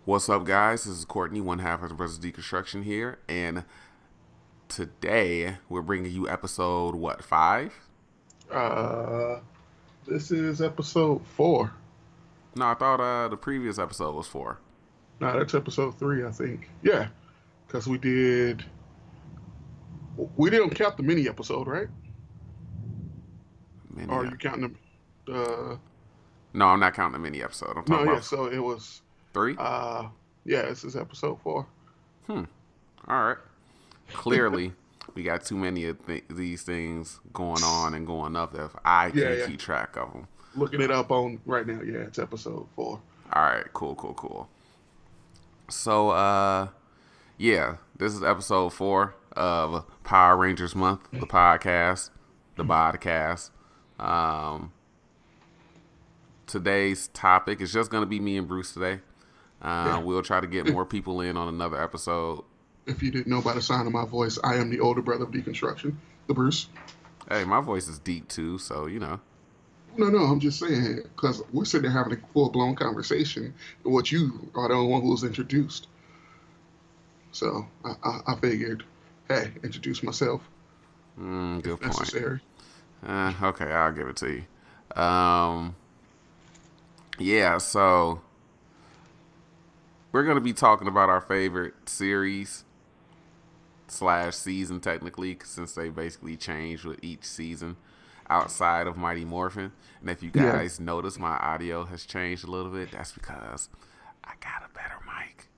What's up, guys? This is Courtney, one half of the Brothers Deconstruction here, and today we're bringing you episode, 5? Uh, this is episode 4. No, I thought the previous episode was 4. No, that's episode 3, I think. Yeah, because we didn't count the mini episode, right? Mini Or are you counting the? No, I'm not counting the mini episode. I'm No, talking yeah. about So it was. 3? Yeah, this is episode 4. All right. Clearly, we got too many of these things going on and going up that I can't keep track of them. Looking it up on right now. Yeah, it's episode 4. All right, cool. So, yeah, this is episode 4 of Power Rangers Month, the podcast, the BoDcast. Today's topic is just going to be me and Bruce today. We'll try to get more people in on another episode. If you didn't know by the sound of my voice, I am the older brother of Deconstruction, the Bruce. Hey, my voice is deep too, so you know. No, I'm just saying, because we're sitting there having a full-blown conversation, and what you are the only one who was introduced. So I figured, hey, introduce myself. Good point. Necessary. Okay, I'll give it to you. Yeah, so we're going to be talking about our favorite series / season, technically, since they basically changed with each season outside of Mighty Morphin. And if you guys notice my audio has changed a little bit, that's because I got a better mic.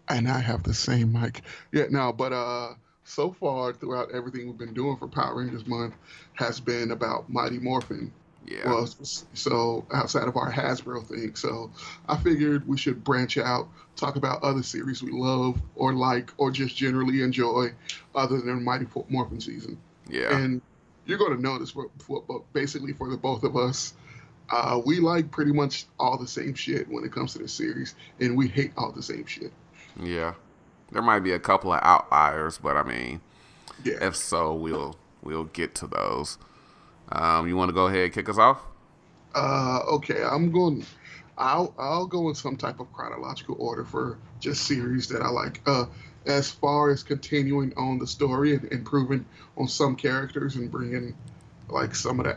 And I have the same mic. Yeah, no, but so far throughout everything we've been doing for Power Rangers Month has been about Mighty Morphin. Yeah. Well, so outside of our Hasbro thing. So I figured we should branch out, talk about other series we love or like or just generally enjoy other than Mighty Morphin season. Yeah. And you're going to notice, basically for the both of us, we like pretty much all the same shit when it comes to this series, and we hate all the same shit. Yeah. There might be a couple of outliers, but I mean, if so, we'll get to those. You want to go ahead and kick us off? Okay, I'll go in some type of chronological order for just series that I like. As far as continuing on the story and improving on some characters and bringing like some of the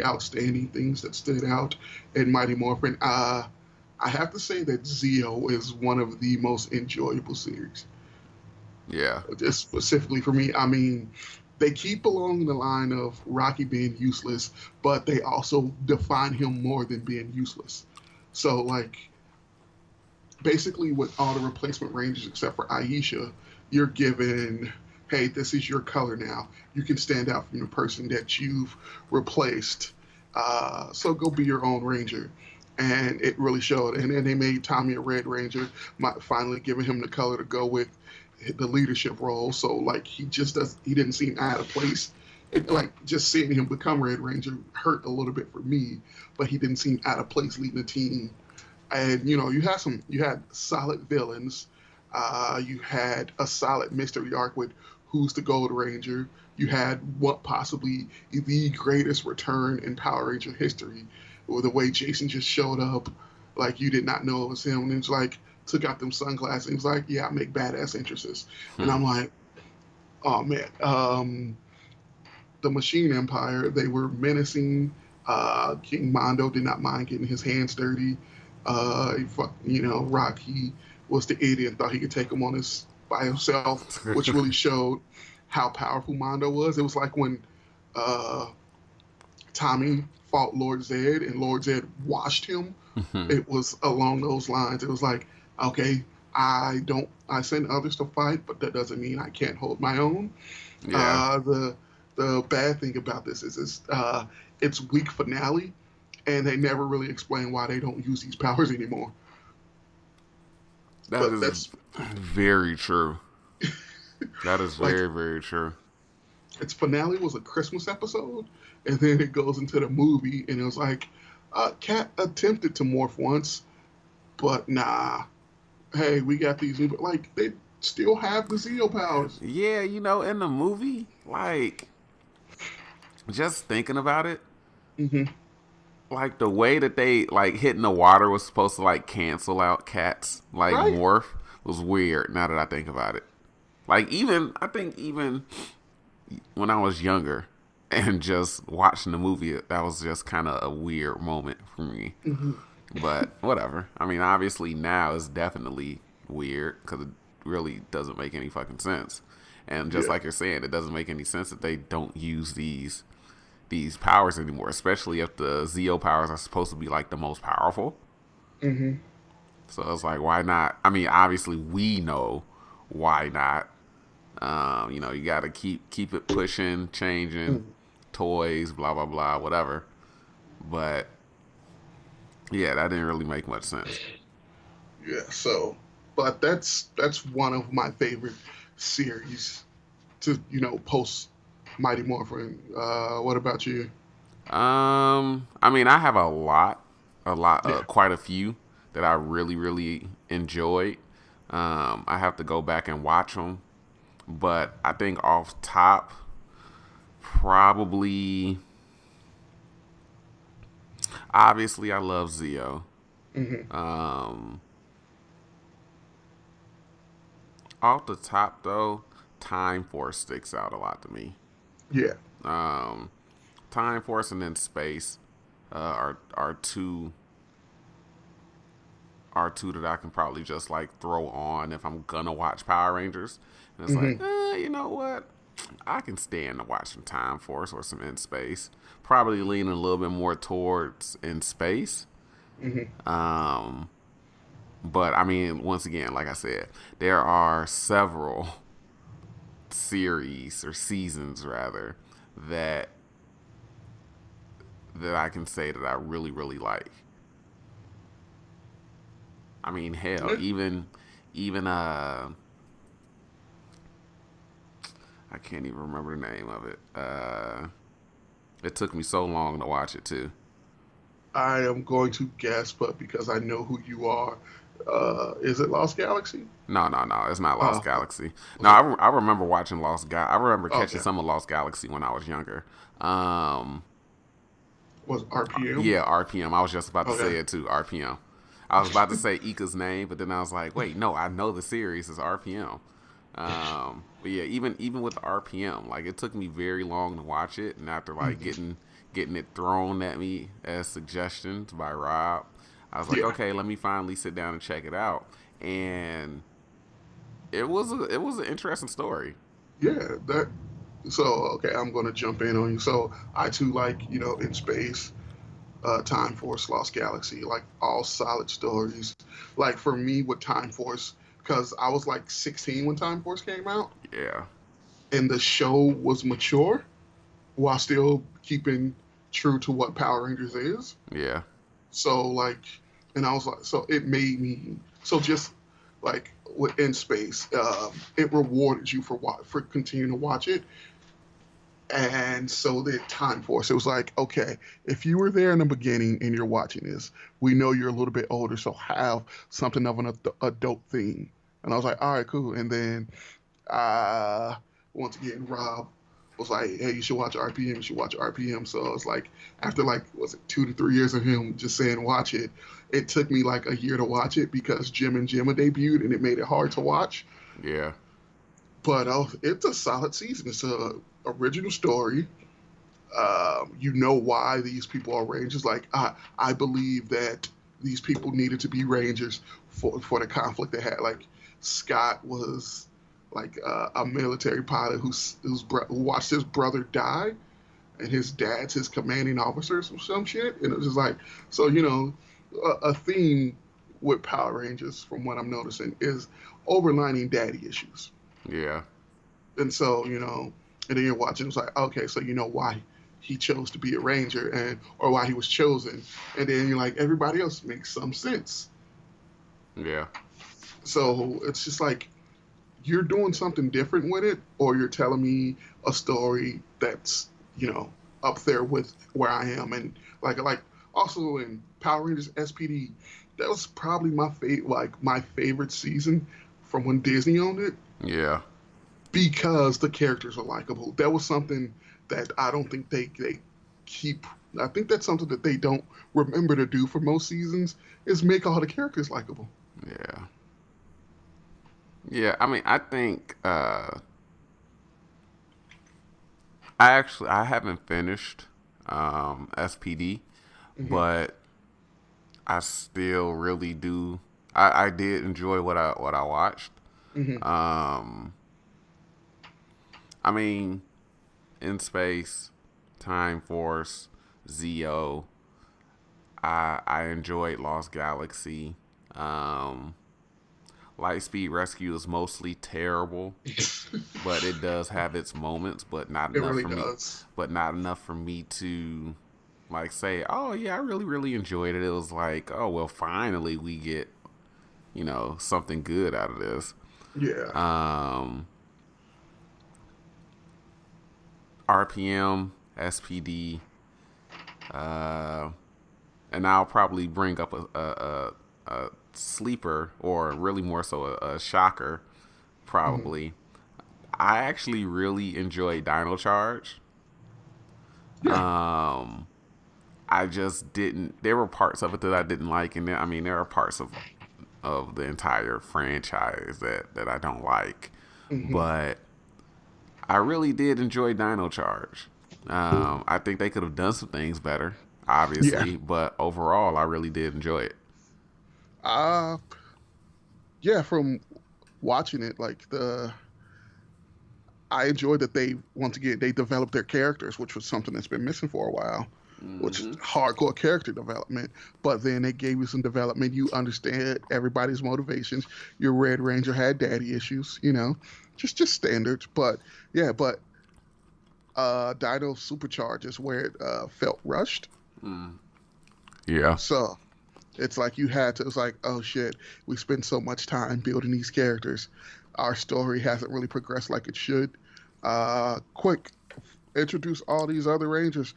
outstanding things that stood out in Mighty Morphin. I have to say that Zeo is one of the most enjoyable series. Yeah. Just specifically for me, I mean, they keep along the line of Rocky being useless, but they also define him more than being useless. So, like, basically with all the replacement Rangers except for Aisha, you're given, hey, this is your color now. You can stand out from the person that you've replaced. So go be your own Ranger. And it really showed. And then they made Tommy a Red Ranger, finally giving him the color to go with the leadership role. So like he didn't seem out of place. Like just seeing him become Red Ranger hurt a little bit for me, but he didn't seem out of place leading the team. And you had solid villains. You had a solid mystery arc with who's the Gold Ranger. You had what possibly the greatest return in Power Ranger history, or the way Jason just showed up, like you did not know it was him, and it's like took out them sunglasses. And he was like, yeah, I make badass entrances. And I'm like, oh, man. The Machine Empire, they were menacing. King Mondo did not mind getting his hands dirty. Rocky was the idiot and thought he could take him on by himself, which really showed how powerful Mondo was. It was like when Tommy fought Lord Zed and Lord Zed washed him. It was along those lines. It was like, okay, I send others to fight, but that doesn't mean I can't hold my own. Yeah. The bad thing about this is it's weak finale, and they never really explain why they don't use these powers anymore. That's very true. That is very, very true. Its finale was a Christmas episode, and then it goes into the movie, and it was like, Cat attempted to morph once, but nah. Hey, we got these new, like, they still have the Zeo powers. Yeah, in the movie, like, just thinking about it, like the way that they like hitting the water was supposed to like cancel out cats like right? morph was weird. Now that I think about it, like I think even when I was younger and just watching the movie, that was just kind of a weird moment for me. Hmm. But whatever. I mean, obviously now it's definitely weird because it really doesn't make any fucking sense. And just Yeah. like you're saying, it doesn't make any sense that they don't use these powers anymore, especially if the Zeo powers are supposed to be like the most powerful. Hmm. So it's like, why not? I mean, obviously we know why not. You got to keep it pushing, changing, toys, blah blah blah, whatever. But yeah, that didn't really make much sense. Yeah. So, but that's one of my favorite series to post Mighty Morphin. What about you? I mean, I have Yeah. quite a few that I really, really enjoyed. I have to go back and watch them, but I think off top, probably, obviously, I love Zio. Hmm. Um, Off the top though, Time Force sticks out a lot to me. Yeah. Um, Time Force and then Space are two that I can probably just like throw on if I'm gonna watch Power Rangers. And it's like, Hmm. you know what? I can stand to watch some Time Force or some In Space. Probably leaning a little bit more towards In Space. Hmm. Um, but I mean, once again, like I said, there are several series or seasons rather that I can say that I really really like. I mean, hell, Yeah. even I can't even remember the name of it. It took me so long to watch it too. I am going to guess, but because I know who you are, is it Lost Galaxy? No, no, no. It's not Lost Okay. Galaxy. No, Okay. I remember watching I remember catching Okay. some of Lost Galaxy when I was younger. Um, Was RPM? yeah, RPM. I was just about to Okay. say it too. RPM. I was about to say Ika's name, but then I was like, wait, no, I know the series is RPM. But yeah, even with RPM, like it took me very long to watch it, and after like Hmm. getting it thrown at me as suggestions by Rob, I was like, Yeah. okay, let me finally sit down and check it out. And it was an interesting story. Yeah. That. So okay, I'm going to jump in on you. So I too like In Space, Time Force, Lost Galaxy, like all solid stories. Like for me with Time Force, because I was like 16 when Time Force came out, Yeah, and the show was mature while still keeping true to what Power Rangers is. yeah, So like, and I was like, so it made me so just like in space, it rewarded you for continuing to watch it. And so the Time Force, it was like, okay, if you were there in the beginning and you're watching this, we know you're a little bit older, so have something of an adult theme. And I was like, all right, cool. And then uh, once again, Rob was like, "Hey, you should watch RPM. You should watch RPM." So it's like after like was it 2 to 3 years of him just saying watch it, it took me like a year to watch it because Jim and Gemma debuted and it made it hard to watch. yeah, But it's a solid season. It's a original story. You know why these people are Rangers. Like I believe that these people needed to be Rangers for the conflict they had. Like Scott was like a military pilot who watched his brother die, and his dad's his commanding officer or some shit. And it was just like so a theme with Power Rangers from what I'm noticing is overlining daddy issues. yeah, And so, and then you're watching, it's like, okay, so you know why he chose to be a ranger and or why he was chosen. And then you're like, everybody else makes some sense. yeah, So it's just like you're doing something different with it, or you're telling me a story that's, up there with where I am. And like also in Power Rangers SPD, that was probably my favorite season from when Disney owned it yeah, because the characters are likable. That was something that I don't think they keep I think that's something that they don't remember to do for most seasons is make all the characters likable. Yeah. Yeah, I mean, I think I haven't finished SPD, Hmm. but I still really do. I did enjoy what I watched. Hmm. Um, I mean, In Space, Time Force, Zeo. I enjoyed Lost Galaxy. Um, Lightspeed Rescue is mostly terrible, but it does have its moments, but not It enough really for me. does. But not enough for me to like say, oh yeah, I really enjoyed it. It was like, oh well, finally we get something good out of this. Yeah. Um, RPM, SPD, uh, and I'll probably bring up a sleeper or really more so a shocker. Hmm. Probably, I actually really enjoy Dino Charge. Yeah. Um, I just didn't. There were parts of it that I didn't like, and I mean, there are parts of the entire franchise that I don't like. Hmm. But I really did enjoy Dino Charge. I think they could have done some things better, Yeah. obviously, but overall, I really did enjoy it. Uh yeah, from watching it, I enjoyed that they once again they developed their characters, which was something that's been missing for a while, which is Mm-hmm. hardcore character development. But then they gave you some development. You understand everybody's motivations. Your Red Ranger had daddy issues, just standards. But yeah, but Dino Supercharge is where it felt rushed. Mm. Yeah. So it's like you had to. It's like, oh shit, we spent so much time building these characters. Our story hasn't really progressed like it should. Quick, introduce all these other Rangers,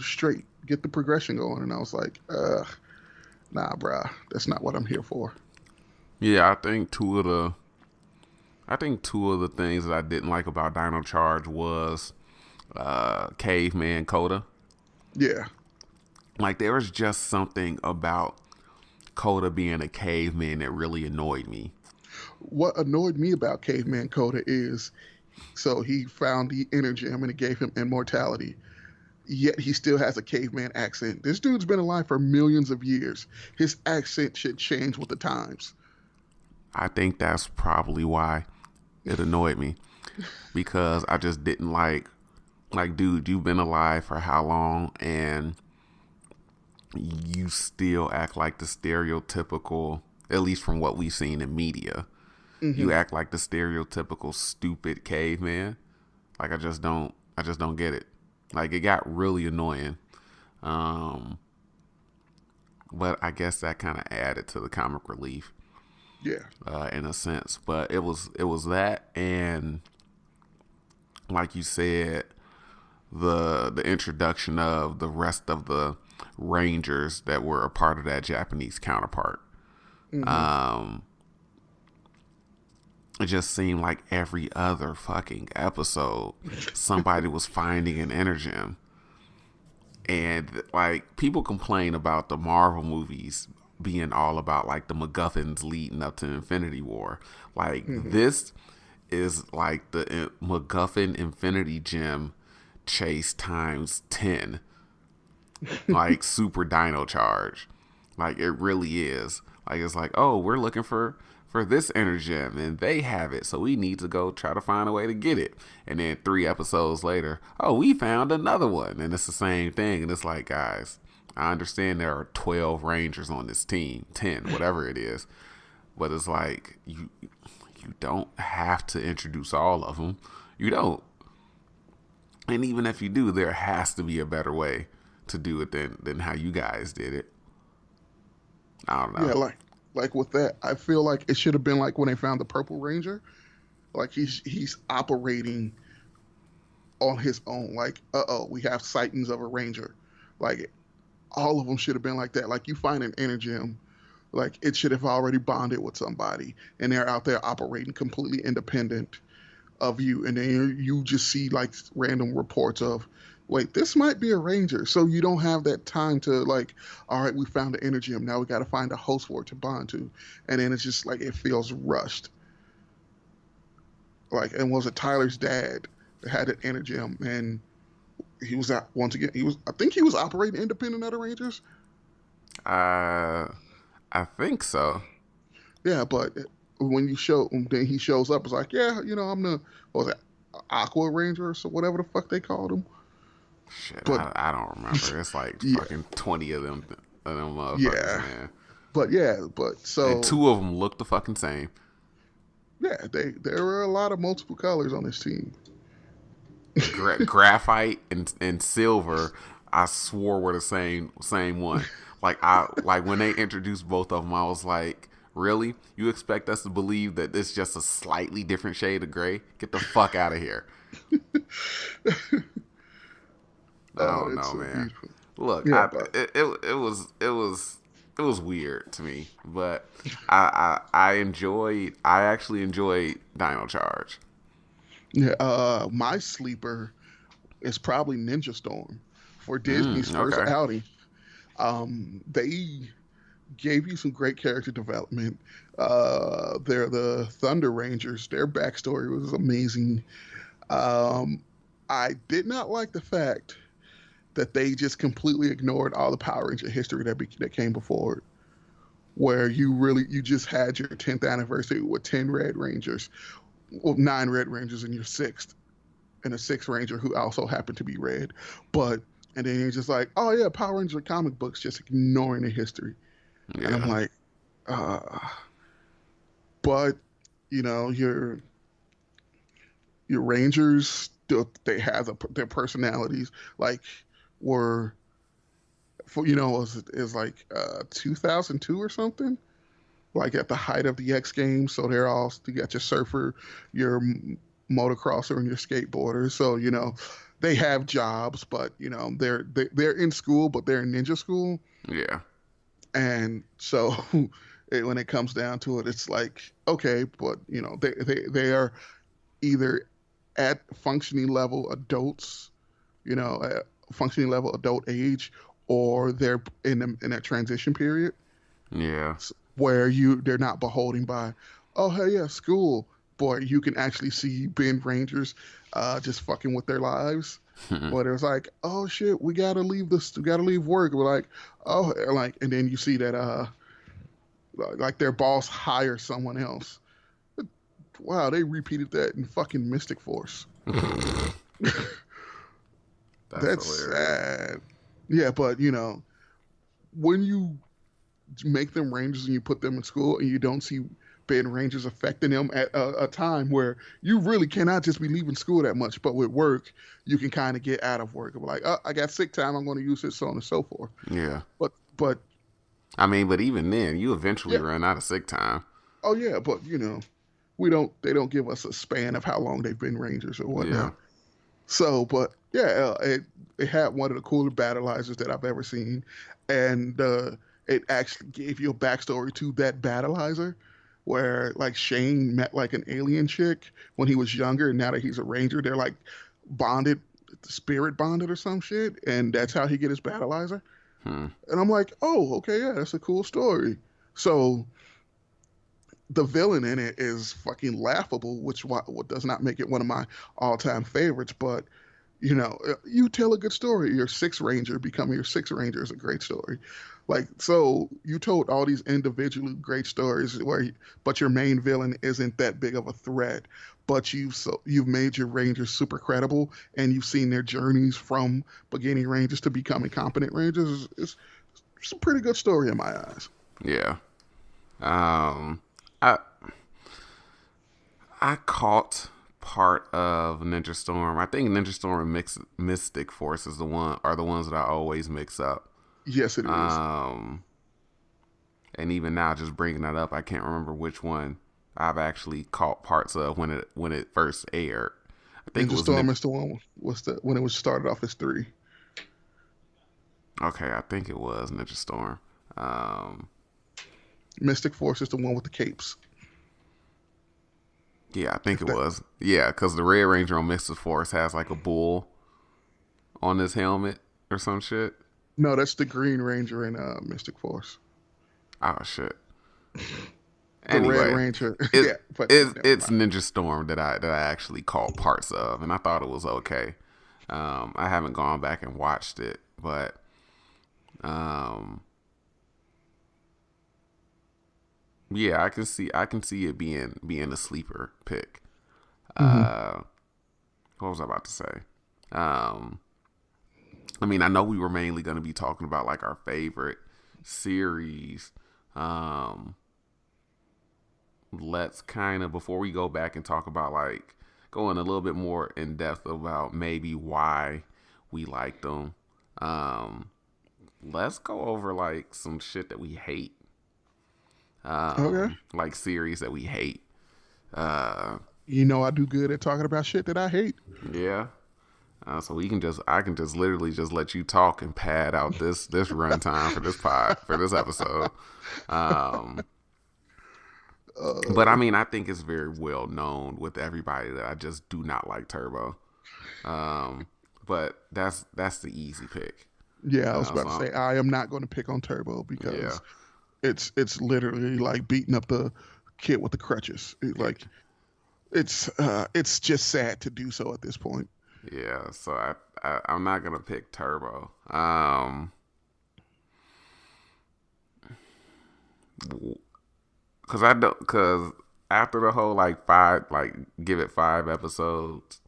straight, get the progression going. And I was like, nah, bruh, that's not what I'm here for. Yeah, I think two of the things that I didn't like about Dino Charge was Caveman Coda. Yeah. Like there was just something about Coda being a caveman that really annoyed me. What annoyed me about Caveman Coda is so he found the inner gem and it gave him immortality. Yet he still has a caveman accent. This dude's been alive for millions of years. His accent should change with the times. I think that's probably why it annoyed me because I just didn't like dude, you've been alive for how long and you still act like the stereotypical, at least from what we've seen in media. You Hmm. act like the stereotypical stupid caveman. Like I just don't get it. Like it got really annoying. Um but I guess that kind of added to the comic relief Yeah. in a sense. But it was that and like you said, the introduction of the rest of the Rangers that were a part of that Japanese counterpart. Hmm. Um, it just seemed like every other fucking episode, somebody was finding an energem, and like people complain about the Marvel movies being all about like the MacGuffins leading up to Infinity War. Like Hmm. this is like the MacGuffin Infinity Gem chase times 10, like super dino charge. Like it really is. Like it's like, oh, we're looking for this energem and they have it, so we need to go try to find a way to get it. And then 3 episodes later, oh, we found another one, and it's the same thing. And it's like, guys, I understand there are 12 Rangers on this team, 10, whatever it is, but it's like you don't have to introduce all of them. You don't. And even if you do, there has to be a better way to do it than how you guys did it. I don't Yeah, know. like with that, I feel like it should have been like when they found the Purple Ranger. Like he's operating on his own. Like, we have sightings of a ranger. Like all of them should have been like that. Like you find an energem, like it should have already bonded with somebody, and they're out there operating completely independent of you. And then you just see like random reports of wait, this might be a ranger. So you don't have that time to like, all right, we found the energy gem. Now we got to find a host for it to bond to. And then it's just like, it feels rushed. Like, and was it Tyler's dad that had an energy gem? And he was out once again, I think he was operating independent of the Rangers. Uh, I think so. Yeah, but then he shows up, it's like, yeah, I'm the, what was it, Aqua Ranger or so, whatever the fuck they called him. Shit, But I don't remember. It's like yeah, fucking 20 of them motherfuckers, yeah, man. but And so two of them look the fucking same. yeah, there were a lot of multiple colors on this team. Graphite and silver, I swore were the same one. Like when they introduced both of them, I was like, really? You expect us to believe that it's just a slightly different shade of gray? Get the fuck out of here. I Oh, don't it's know, so man. beautiful. Look, Yeah, but it was weird to me, but I actually enjoyed Dino Charge. yeah, my sleeper is probably Ninja Storm for Disney's first Okay. outing. They gave you some great character development. They're the Thunder Rangers. Their backstory was amazing. Um, I did not like the fact that they just completely ignored all the Power Ranger history that came before it, where you just had your 10th anniversary with 10 Red Rangers, well, 9 Red Rangers in your sixth, and a sixth Ranger who also happened to be red. But and then you're just like, oh yeah, Power Ranger comic books, just ignoring the history. And I'm Yeah. like, uh, but your Rangers still, they have their personalities, like were for is like 2002 or something, like at the height of the X Games. So you got your surfer, your motocrosser, and your skateboarder. So they have jobs, but they're in school, but they're in ninja school. Yeah. And so when it comes down to it, it's like, okay, but they are either at functioning level adults, at functioning level adult age, or they're in that transition period Yeah. where they're not beholden by, oh hey, yeah, school. Boy, you can actually see Ben Rangers just fucking with their lives. But it's like, oh shit, we gotta leave this, we gotta leave work. We're like, oh, like, and then you see that like their boss hires someone else. Wow, they repeated that in fucking Mystic Force. That's That's hilarious. sad. Yeah, but when you make them Rangers and you put them in school and you don't see Ben Rangers affecting them at a time where you really cannot just be leaving school that much, but with work you can kind of get out of work. I'm like, oh, I got sick time, I'm going to use it, so on and so forth. Yeah. But I mean, but even then, you eventually yeah, run out of sick time. oh yeah, but they don't give us a span of how long they've been Rangers or Yeah. whatnot. So, but yeah, it had one of the cooler battleizers that I've ever seen, and it actually gave you a backstory to that battleizer, where like Shane met like an alien chick when he was younger, and now that he's a ranger, they're like bonded, spirit bonded or some shit, and that's how he get his battleizer. Hmm. And I'm like, oh, okay, yeah, that's a cool story. So the villain in it is fucking laughable, which what does not make it one of my all-time favorites. But you tell a good story. Your Six Ranger becoming your Six Ranger is a great story. Like, so you told all these individually great stories but your main villain isn't that big of a threat. But you've made your Rangers super credible, and you've seen their journeys from beginning Rangers to becoming competent Rangers. It's a pretty good story in my eyes. Yeah. Um, I I caught part of Ninja Storm. I think Ninja Storm and Mystic Force is the ones that I always mix up. Yes, it is. Um, and even now, just bringing that up, I can't remember which one I've actually caught parts of when it first aired. I think it Ninja was Storm is the one was the when it was started off as 3. okay. I think it was Ninja Storm. Um, Mystic Force is the one with the capes. yeah, I think If it that was. Yeah, because the Red Ranger on Mystic Force has like a bull on his helmet or some shit. No, that's the Green Ranger in Mystic Force. Oh shit. The Red Anyway, Ranger. it, Yeah, but never it's mind. Ninja Storm that I actually caught parts of, and I thought it was okay. I haven't gone back and watched it, but um, yeah, I can see it being a sleeper pick. Hmm. Uh, what was I about to say? Um, I mean, I know we were mainly going to be talking about like our favorite series. Um, let's kind of, before we go back and talk about like going a little bit more in depth about maybe why we like them. Um, let's go over like some shit that we hate. Okay. Like series that we hate. Uh, You know I do good at talking about shit that I hate. yeah. So I can just literally just let you talk and pad out this runtime for this pod for this episode. Um, but I Uh, mean, I think it's very well known with everybody that I just do not like Turbo. Um, but that's the easy pick. yeah, I was about to So say I am not going to pick on Turbo yeah, because it's literally like beating up the kid with the crutches. Like it's just sad to do so at this point. yeah. So I'm not gonna pick Turbo. Cause I don't cause after the whole like five like give it 5 episodes,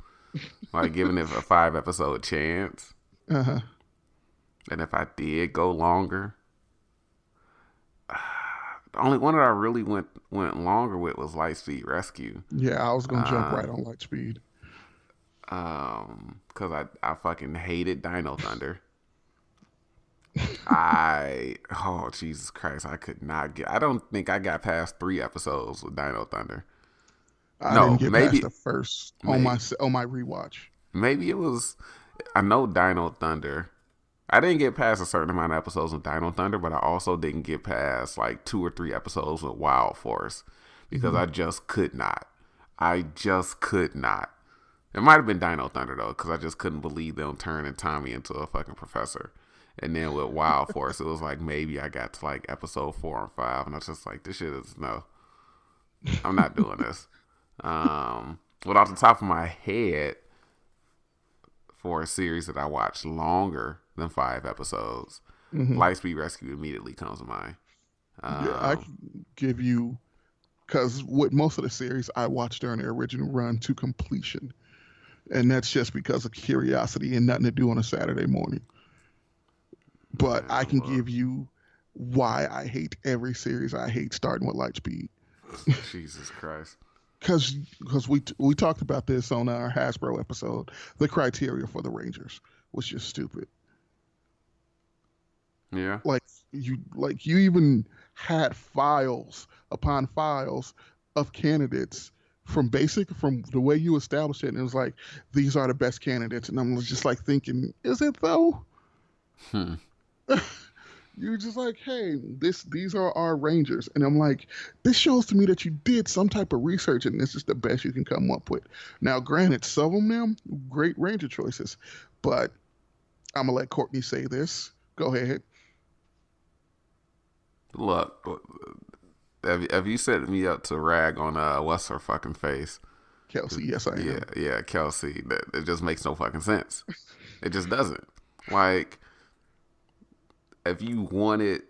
like giving it a 5 episode chance, Uh-huh. and if I did go longer, the only one that I really went longer with was Lightspeed Rescue. Yeah, I was gonna jump Uh, right on Lightspeed. cause I fucking hated Dino Thunder. Oh Jesus Christ, I could not get. I don't think I got past 3 episodes with Dino Thunder. I didn't No, get past the first may, on my rewatch. maybe it was. I know Dino Thunder. I didn't get past a certain amount of episodes with Dino Thunder, but I also didn't get past like 2 or 3 episodes with Wild Force because Hmm. I just could not. I just could not. It might have been Dino Thunder though, because I just couldn't believe them turning Tommy into a fucking professor. And then with Wild Force, it was like maybe I got to like episode 4 or 5, and I was just like, this shit is no, I'm not doing this. But off the top of my head, for a series that I watched longer than 5 episodes, Hmm. Lightspeed Rescue immediately comes to mind. Yeah, I Um, can give you because with most of the series I watched during the original run to completion, and that's just because of curiosity and nothing to do on a Saturday morning. But I man, can look, give you why I hate every series I hate starting with Lightspeed. Jesus Christ. Because we talked about this on our Hasbro episode. The criteria for the Rangers was just stupid. Yeah. Like you even had files upon files of candidates from the way you established it, and it was like these are the best candidates, and I'm just like thinking, is it though? Hmm. You're just like, hey, these are our Rangers, and I'm like, this shows to me that you did some type of research, and this is the best you can come up with. Now, granted, some of them great Ranger choices, but I'm gonna let Courtney say this. Go ahead. Look, have you set me up to rag on what's her fucking face? Kelsey, yes, I Yeah, am. yeah, Kelsey. That it just makes no fucking sense. It just doesn't. Like, if you wanted,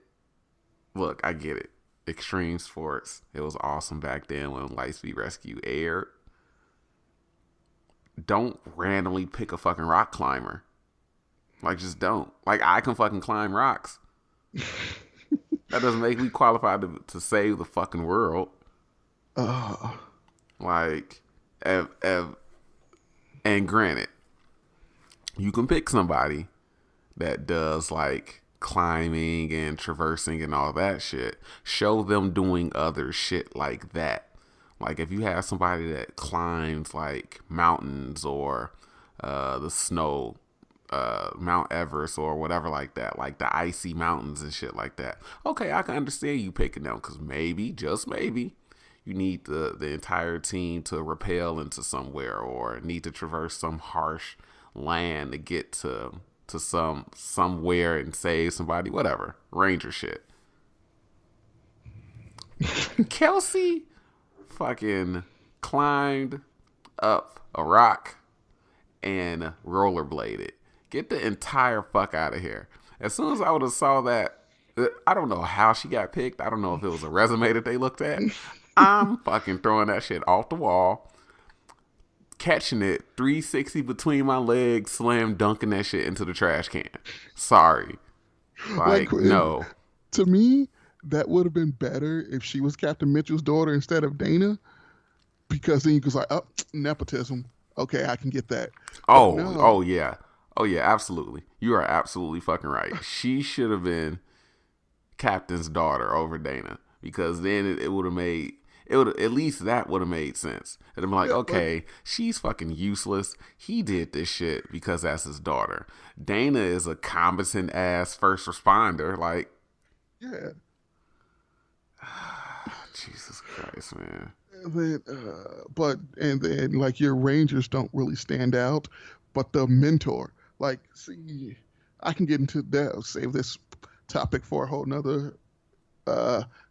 look, I get it. Extreme sports. It was awesome back then when Lightspeed Rescue aired. Don't randomly pick a fucking rock climber. Like, just don't. Like, I can fucking climb rocks. That doesn't make me qualified to save the fucking world. Uh, Like, and granted, you can pick somebody that does like climbing and traversing and all that shit. Show them doing other shit like that. Like if you have somebody that climbs like mountains or the snow, Mount Everest or whatever like that, like the icy mountains and shit like that. Okay, I can understand you picking them because maybe, just maybe, you need the entire team to rappel into somewhere or need to traverse some harsh land to get to somewhere and save somebody. Whatever, Ranger shit. Kelsey fucking climbed up a rock and rollerbladed. Get the entire fuck out of here. As soon as I would have saw that, I don't know how she got picked. I don't know if it was a resume that they looked at. I'm fucking throwing that shit off the wall, catching it 360 between my legs, slam dunking that shit into the trash can. Sorry. Like no. To me, that would have been better if she was Captain Mitchell's daughter instead of Dana, because then you could like, oh, nepotism. Okay, I can get that. Oh yeah, absolutely. You are absolutely fucking right. She should have been Captain's daughter over Dana, because then it would have made at least that would have made sense. And I'm like, okay, she's fucking useless. He did this shit because that's his daughter. Dana is a competent ass first responder. Like, yeah. Jesus Christ, man. And then like your Rangers don't really stand out, but the mentor, like, see, I can get into that. I'll save this topic for a whole nother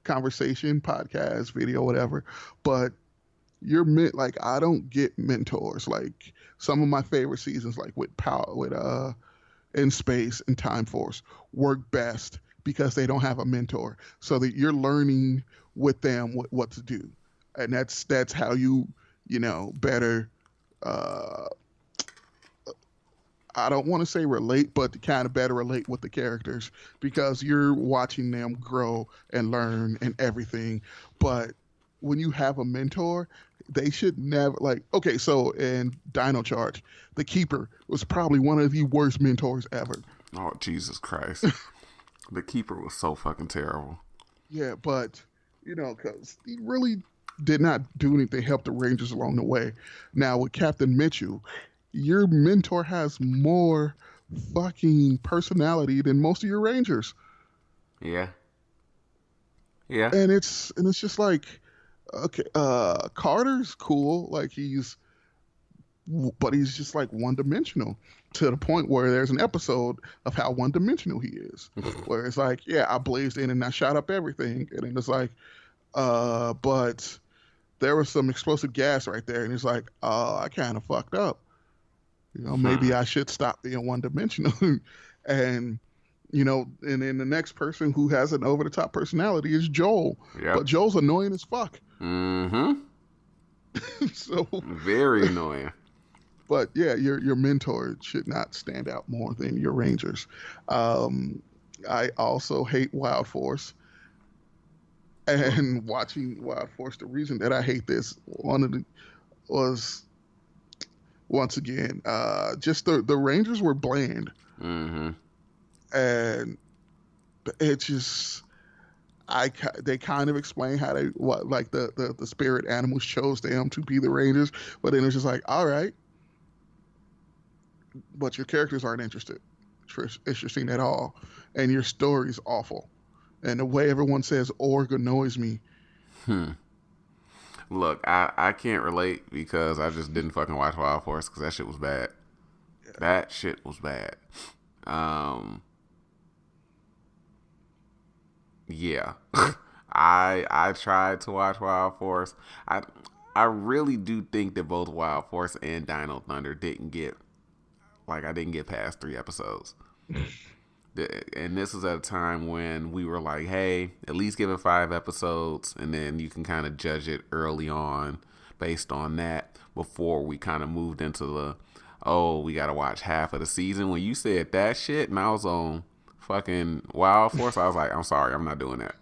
conversation, podcast, video, whatever. But like, I don't get mentors. Like some of my favorite seasons, like with In Space and Time Force, work best because they don't have a mentor, so that you're learning with them what to do, and that's how you better. I don't want to say relate, but to kind of better relate with the characters, because you're watching them grow and learn and everything. But when you have a mentor, they should never, like, okay, so in Dino Charge, the Keeper was probably one of the worst mentors ever. Oh, Jesus Christ. The Keeper was so fucking terrible. Yeah, but, because he really did not do anything to help the Rangers along the way. Now, with Captain Mitchell, your mentor has more fucking personality than most of your Rangers. Yeah. Yeah. And it's just like, okay, Carter's cool, like but he's just like one-dimensional, to the point where there's an episode of how one-dimensional he is, where it's like, yeah, I blazed in and I shot up everything, and then it's like, but there was some explosive gas right there, and it's like, I kind of fucked up. Maybe I should stop being one-dimensional. And and then the next person who has an over-the-top personality is Joel. Yep. But Joel's annoying as fuck. Mm-hmm. So very annoying. But yeah, your mentor should not stand out more than your Rangers. I also hate Wild Force. And watching Wild Force, the reason that I hate this was once again, just the Rangers were bland. Mm-hmm. And it just, they kind of explain how the spirit animals chose them to be the Rangers, but then it's just like, all right, but your characters aren't interesting at all, and your story's awful, and the way everyone says "org" annoys me. Look, I can't relate because I just didn't fucking watch Wild Force because that shit was bad. Yeah. That shit was bad. Yeah. I tried to watch Wild Force. I really do think that both Wild Force and Dino Thunder didn't get past 3 episodes. And this was at a time when we were like, hey, at least give it 5 episodes, and then you can kind of judge it early on based on that, before we kind of moved into we got to watch half of the season. When you said that shit and I was on fucking Wild Force, I was like, I'm sorry, I'm not doing that.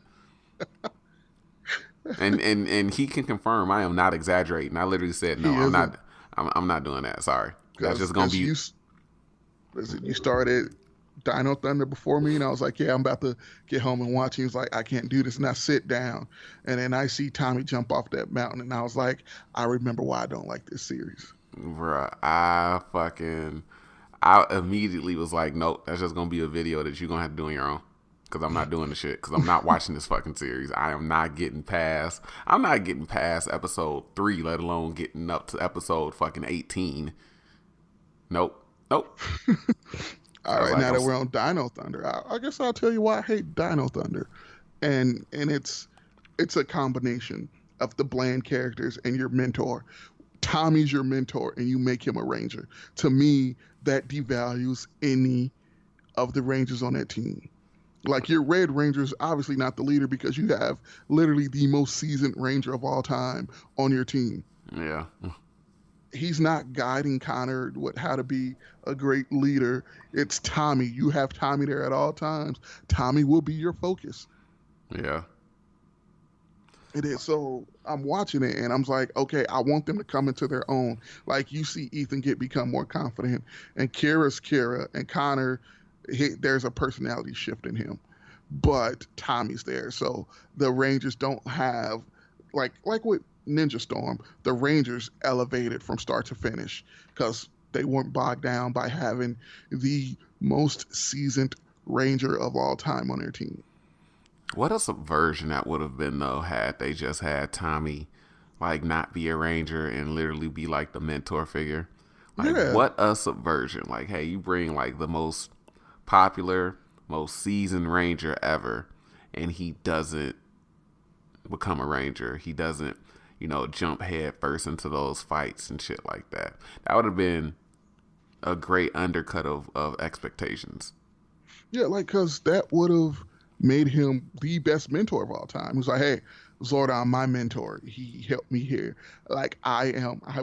and he can confirm I am not exaggerating. I literally said, no, I'm not doing that. Sorry. That's just going to be... You started Dino Thunder before me, and I was like, yeah, I'm about to get home and watch. He was like, I can't do this, and I sit down, and then I see Tommy jump off that mountain, and I was like, I remember why I don't like this series. Bruh, I immediately was like, nope, that's just gonna be a video that you're gonna have to do on your own, because I'm not doing the shit, because I'm not watching this fucking series. I'm not getting past episode 3, let alone getting up to episode fucking 18. Nope. Nope. All I was right, like, now I'm. that we're on Dino Thunder, I guess I'll tell you why I hate Dino Thunder, and it's a combination of the bland characters and your mentor. Tommy's your mentor, and you make him a ranger. To me, that devalues any of the rangers on that team. Like your Red Ranger's obviously not the leader because you have literally the most seasoned ranger of all time on your team. Yeah. He's not guiding Connor with how to be a great leader. It's Tommy. You have Tommy there at all times. Tommy will be your focus. Yeah. It is. So I'm watching it and I'm like, okay, I want them to come into their own. Like you see Ethan become more confident, and Kira's Kira, and Connor, there's a personality shift in him. But Tommy's there, so the Rangers don't have like with Ninja Storm, the Rangers elevated from start to finish because they weren't bogged down by having the most seasoned Ranger of all time on their team. What a subversion that would have been though had they just had Tommy like not be a ranger and literally be like the mentor figure. Like Yeah, what a subversion. Like hey, you bring like the most popular, most seasoned ranger ever and he doesn't become a ranger. He doesn't, jump head first into those fights and shit like that. That would have been a great undercut of expectations. yeah, like because that would have made him the best mentor of all time. He's like, hey, Zordon, my mentor. He helped me here. Like I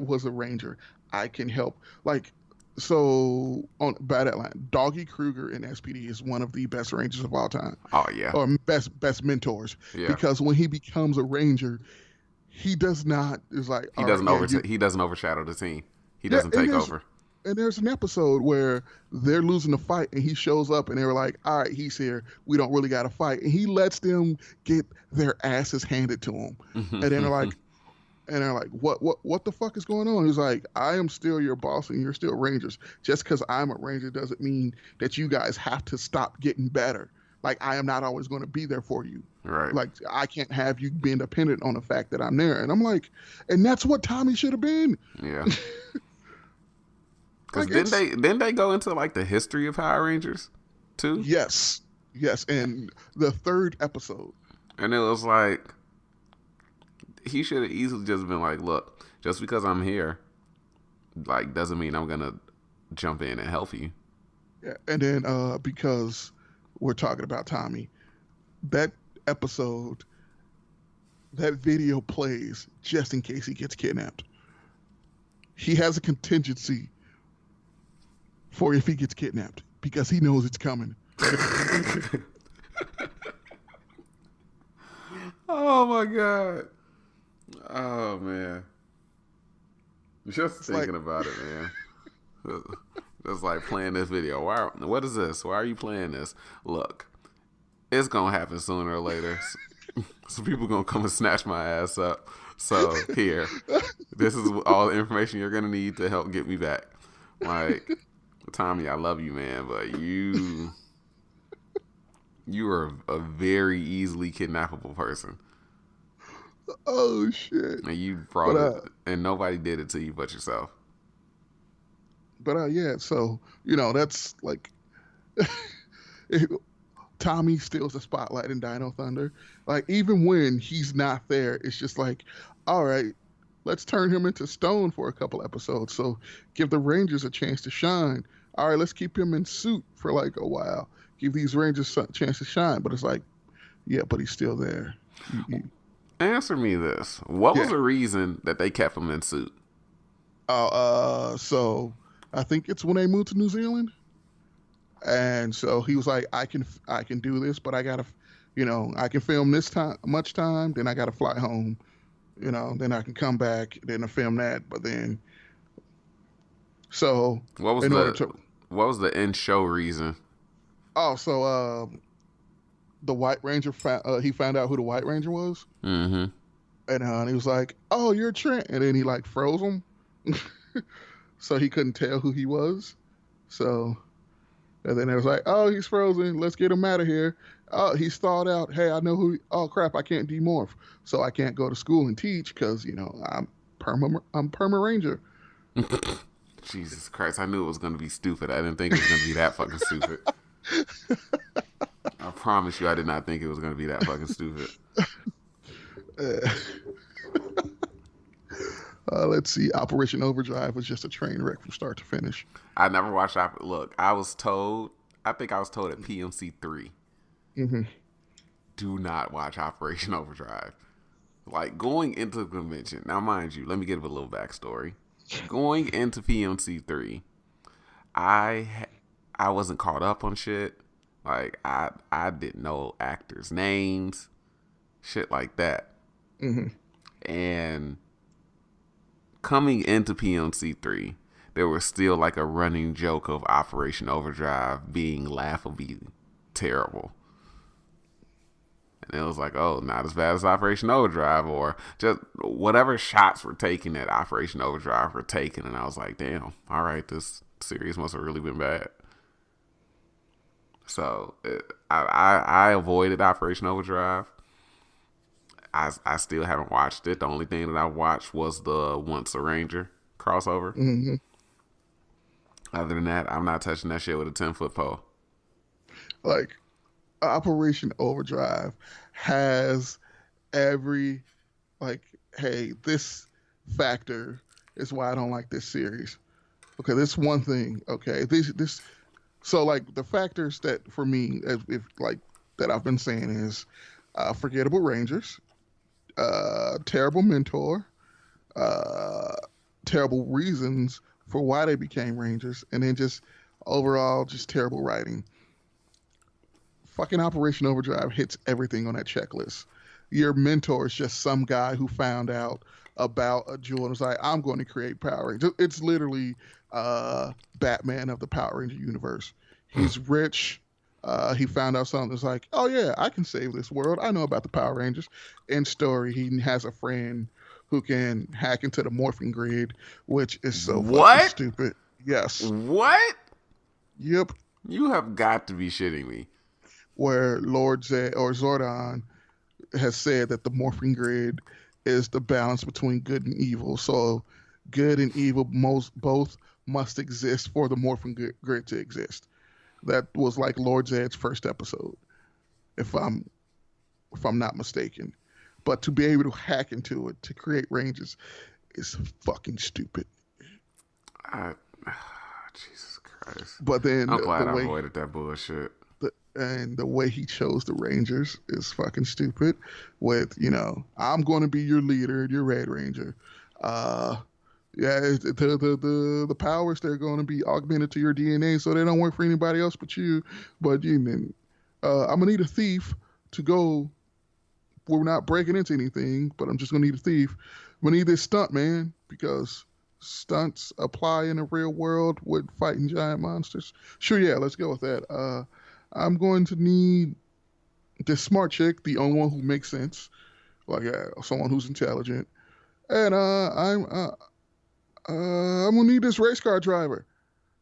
was a ranger. I can help. Like so on by that line, Doggy Kruger in SPD is one of the best rangers of all time, Oh yeah. or best mentors. Yeah. Because when he becomes a ranger, he does not is like, He all right, doesn't yeah, over you, he doesn't overshadow the team. He yeah, doesn't take over. and there's an episode where they're losing the fight and he shows up and they were like, all right, he's here. We don't really got to fight. And he lets them get their asses handed to him. And then they're like, what the fuck is going on? He's like, I am still your boss and you're still Rangers. Just because I'm a Ranger doesn't mean that you guys have to stop getting better. Like, I am not always going to be there for you. Right. Like, I can't have you being dependent on the fact that I'm there. And I'm like, and that's what Tommy should have been. Yeah. Because Like, didn't they go into like the history of Power Rangers too? yes, yes. And the third episode, And it was like he should have easily just been like, look, just because I'm here, like doesn't mean I'm gonna jump in and help you. yeah, and then because we're talking about Tommy, that episode, that video plays just in case he gets kidnapped. He has a contingency for if he gets kidnapped because he knows it's coming. Oh my god. Oh man. Just It's thinking like, about it, man. Just like playing this video. Why? What is this? Why are you playing this? Look, it's gonna happen sooner or later. So people gonna come and snatch my ass up. So here, this is all the information you're gonna need to help get me back. Like, Tommy, I love you, man, but you are a very easily kidnappable person, oh shit. and you brought But it, and nobody did it to you but yourself. yeah, so that's like Tommy steals the spotlight in Dino Thunder. Like even when he's not there, it's just like, all right, let's turn him into stone for a couple episodes. So give the Rangers a chance to shine. All right, let's keep him in suit for like a while. Give these Rangers a chance to shine. But it's like, yeah, but he's still there. Answer me this: what was Yeah. the reason that they kept him in suit? So I think it's when they moved to New Zealand. And so he was like, I can do this, but I gotta, I can film this much time, then I gotta fly home, then I can come back, then I film that, but then, so What was in order the to, what was the in show reason? the White Ranger he found out who the White Ranger was, Mm-hmm. and he was like, oh, you're Trent, and then he like froze him, so he couldn't tell who he was, so. And then it was like, oh, he's frozen. Let's get him out of here. Oh, he's thawed out. Hey, I know who. Oh crap, I can't demorph, so I can't go to school and teach because I'm perma Ranger. Jesus Christ, I knew it was going to be stupid. I didn't think it was going to be that fucking stupid. I promise you, I did not think it was going to be that fucking stupid. Uh, let's see. Operation Overdrive was just a train wreck from start to finish. I never watched. Look, I was told. I think I was told at PMC 3. Mm-hmm. Do not watch Operation Overdrive. Like going into the convention. Now, mind you, let me give a little backstory. Going into PMC 3, I wasn't caught up on shit. Like I didn't know actors' names, shit like that. Mm-hmm. And coming into PMC 3, there was still like a running joke of Operation Overdrive being laughably terrible. And it was like, oh, not as bad as Operation Overdrive, or just whatever shots were taken at Operation Overdrive were taken. And I was like, damn, all right, this series must have really been bad. So I avoided Operation Overdrive. I still haven't watched it. The only thing that I watched was the Once a Ranger crossover. Mm-hmm. Other than that, I'm not touching that shit with a 10-foot pole. Like, Operation Overdrive has every, like, hey, this factor is why I don't like this series. Okay, this one thing. Okay, this. So like the factors that for me, if like that I've been saying is, forgettable Rangers, terrible mentor, uh, terrible reasons for why they became Rangers, and then just overall just terrible writing. Fucking Operation Overdrive hits everything on that checklist. Your mentor is just some guy who found out about a jewel and was like, I'm going to create Power Rangers. It's literally Batman of the Power Ranger universe. He's rich. He found out something that's like, oh yeah, I can save this world. I know about the Power Rangers. End story, he has a friend who can hack into the morphing grid, which is so fucking stupid. Yes. What? Yep. You have got to be shitting me. Where Lord Zed or Zordon has said that the morphing grid is the balance between good and evil. So good and evil both must exist for the morphing grid to exist. That was like Lord Zed's first episode, if I'm not mistaken. But to be able to hack into it to create ranges is fucking stupid. Jesus Christ. But then I'm glad I avoided that bullshit. And the way he chose the Rangers is fucking stupid. With, I'm going to be your leader, your Red Ranger. The powers, they're going to be augmented to your DNA, so they don't work for anybody else but you. But I'm gonna need a thief to go. We're not breaking into anything, but I'm just gonna need a thief. I'm gonna need this stunt man because stunts apply in the real world with fighting giant monsters. Sure, yeah, let's go with that. I'm going to need this smart chick, the only one who makes sense, like someone who's intelligent, and I'm gonna need this race car driver.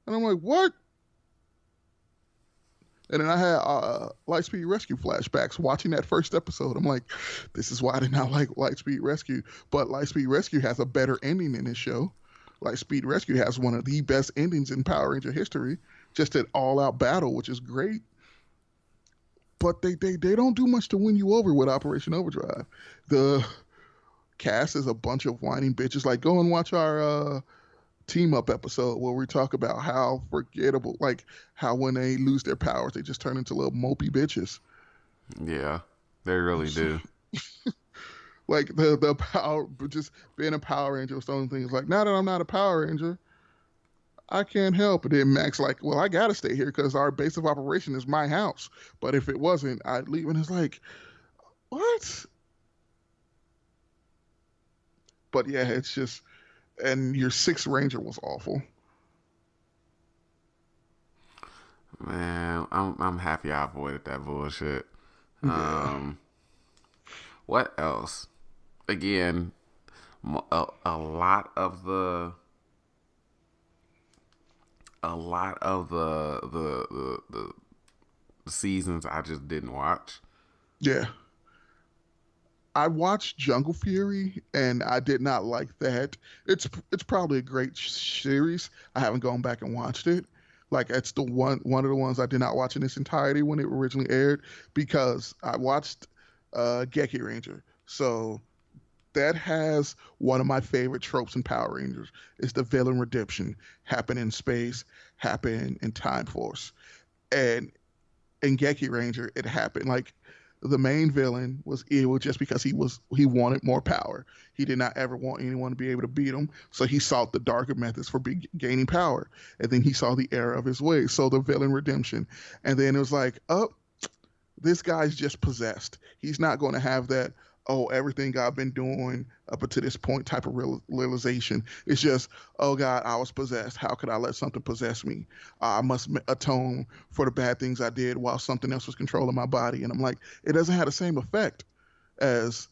And I'm like, what? And then I had Lightspeed Rescue flashbacks watching that first episode. I'm like, this is why I did not like Lightspeed Rescue. But Lightspeed Rescue has a better ending in this show. Lightspeed Rescue has one of the best endings in Power Ranger history. Just an all-out battle, which is great. But they don't do much to win you over with Operation Overdrive. The cast is a bunch of whining bitches. Like, go and watch our team up episode where we talk about how forgettable, like how when they lose their powers, they just turn into little mopey bitches. Yeah, they really do. Like the power, just being a Power Ranger or something. It's like, now that I'm not a Power Ranger, I can't help it. Then Max like, well, I gotta stay here because our base of operation is my house. But if it wasn't, I'd leave. And it's like, what? But yeah, it's just, and your Sixth Ranger was awful. Man, I'm happy I avoided that bullshit. Yeah. What else? Again, a lot of the seasons I just didn't watch. Yeah. I watched Jungle Fury and I did not like that. It's probably a great series. I haven't gone back and watched it. Like it's the one of the ones I did not watch in its entirety when it originally aired because I watched Geki Ranger. So that has one of my favorite tropes in Power Rangers is the villain redemption happen in space, happen in Time Force. And in Geki Ranger, it happened like the main villain was evil just because he wanted more power. He did not ever want anyone to be able to beat him, so he sought the darker methods for gaining power. And then he saw the error of his ways, so the villain redemption. And then it was like, oh, this guy's just possessed. He's not going to have that, oh, everything I've been doing up until this point type of realization. It's just, oh God, I was possessed. How could I let something possess me? I must atone for the bad things I did while something else was controlling my body. And I'm like, it doesn't have the same effect as,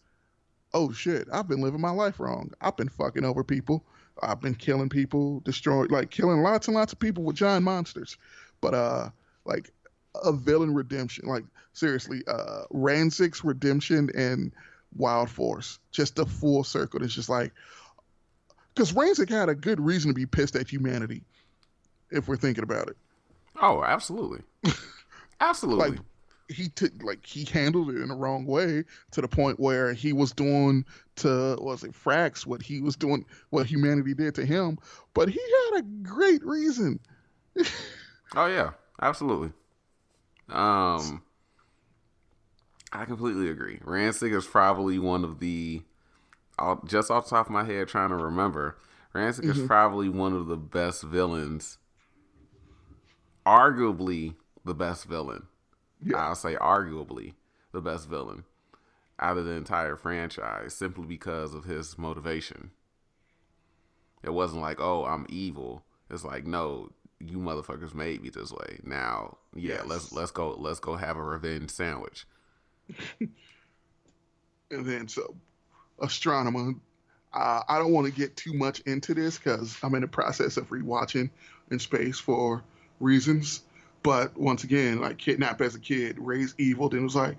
oh shit, I've been living my life wrong. I've been fucking over people. I've been killing people, destroying, like killing lots and lots of people with giant monsters. But like a villain redemption, like seriously, Ranzik's redemption and Wild Force, just the full circle. It's just like because Ranzik had a good reason to be pissed at humanity, if we're thinking about it. Oh, absolutely, Like absolutely. he handled it in the wrong way to the point where he was doing to was it Frax what he was doing what humanity did to him, but he had a great reason. Oh yeah, absolutely. Um, I completely agree. Rancid is probably one of the just off the top of my head trying to remember. Rancid is Hmm. probably one of the best villains, arguably the best villain. Yeah. I'll say arguably the best villain out of the entire franchise simply because of his motivation. It wasn't like, oh, I'm evil. It's like, no, you motherfuckers made me this way. Now, yeah, Yes. let's go have a revenge sandwich. And then so astronomer. I don't want to get too much into this because I'm in the process of rewatching in space for reasons. But once again, like kidnapped as a kid, raised evil, then it was like,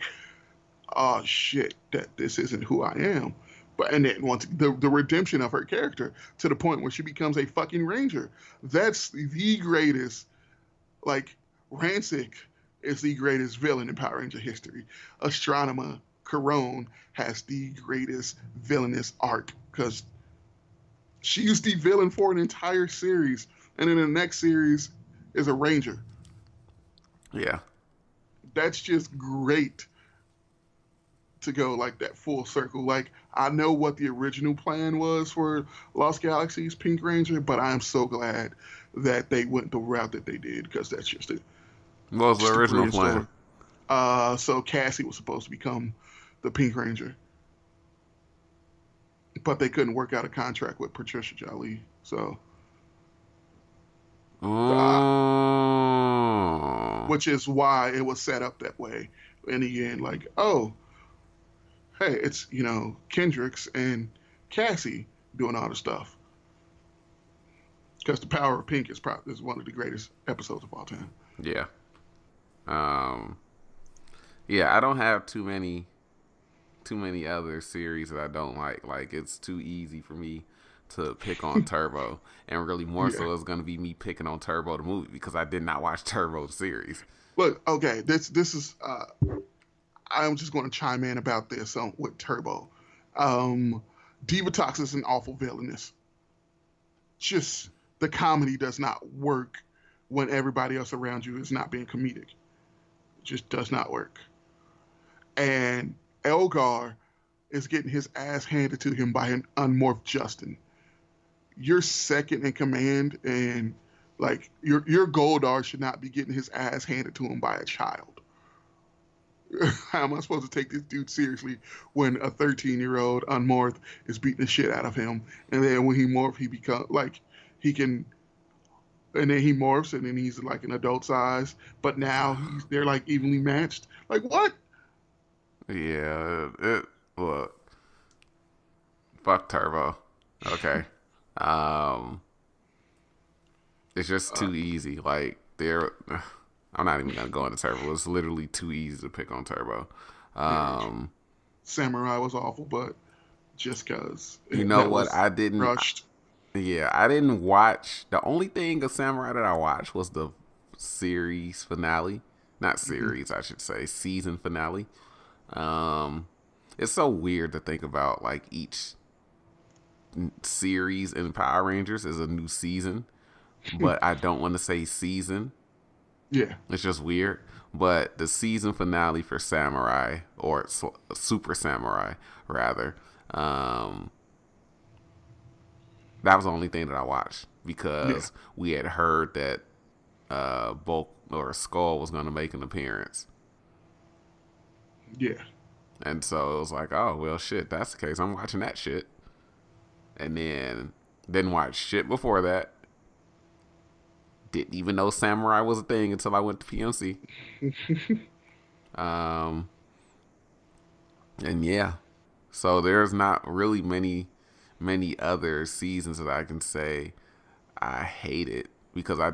oh shit, that this isn't who I am. But and then once the redemption of her character to the point where she becomes a fucking ranger. That's the greatest. Like Rancic is the greatest villain in Power Ranger history. Astronomer Corone has the greatest villainous arc because she's the villain for an entire series, and in the next series is a ranger. Yeah. That's just great to go like that full circle. Like I know what the original plan was for Lost Galaxies Pink Ranger, but I am so glad that they went the route that they did because that's What was the just the original greatest plan? story. So Cassie was supposed to become the Pink Ranger, but they couldn't work out a contract with Patricia Jolie. So, uh, Oh. which is why it was set up that way. In the end, like, oh, hey, it's Kendricks and Cassie doing all the stuff because the Power of Pink is one of the greatest episodes of all time. Yeah. Um. Yeah, I don't have too many other series that I don't like. Like it's too easy for me to pick on Turbo, and really more Yeah. so it's gonna be me picking on Turbo the movie because I did not watch Turbo the series. Look, okay, this is I'm just going to chime in about this with Turbo. Um, Divatox is an awful villainess. Just the comedy does not work when everybody else around you is not being comedic. It just does not work. And Elgar is getting his ass handed to him by an unmorphed Justin. You're second in command, and like your Goldar should not be getting his ass handed to him by a child. How am I supposed to take this dude seriously when a 13-year-old unmorphed is beating the shit out of him, and then when he morphs, he becomes like he can, and then he morphs, and then he's like an adult size, but now they're like evenly matched. Like what? Yeah, it look fuck Turbo. Okay, um, it's just Uh, too easy. Like they're, I'm not even gonna go into Turbo. It's literally too easy to pick on Turbo. very Um, Samurai was awful, but just because You know that what? was I didn't. rushed. Yeah, I didn't watch. The only thing of Samurai that I watched was the series finale. Not Hmm. series, I should say, season finale. Um, it's so weird to think about like each series in Power Rangers is a new season, but I don't want to say season. Yeah, It's just weird. But the season finale for Samurai or Super Samurai rather, um, that was the only thing that I watched yeah, because we had heard that Bulk or Skull was going to make an appearance. yeah. And so it was like, oh, well, shit, that's the case. I'm watching that shit. And then didn't watch shit before that. Didn't even know Samurai was a thing until I went to PMC. Um, and yeah, so there's not really many other seasons that I can say I hated because I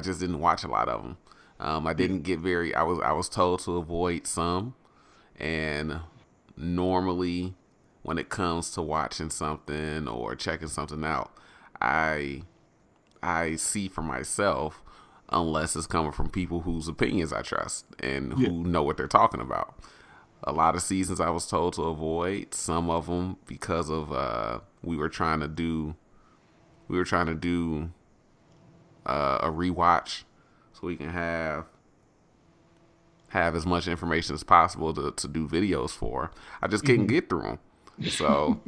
just didn't watch a lot of them. I Yeah. didn't get very. I was told to avoid some, and normally when it comes to watching something or checking something out, I I see for myself unless it's coming from people whose opinions I trust and Yeah. who know what they're talking about. A lot of seasons I was told to avoid. Some of them because of we were trying to do a rewatch so we can have as much information as possible to do videos for. I just couldn't Hmm. get through them. So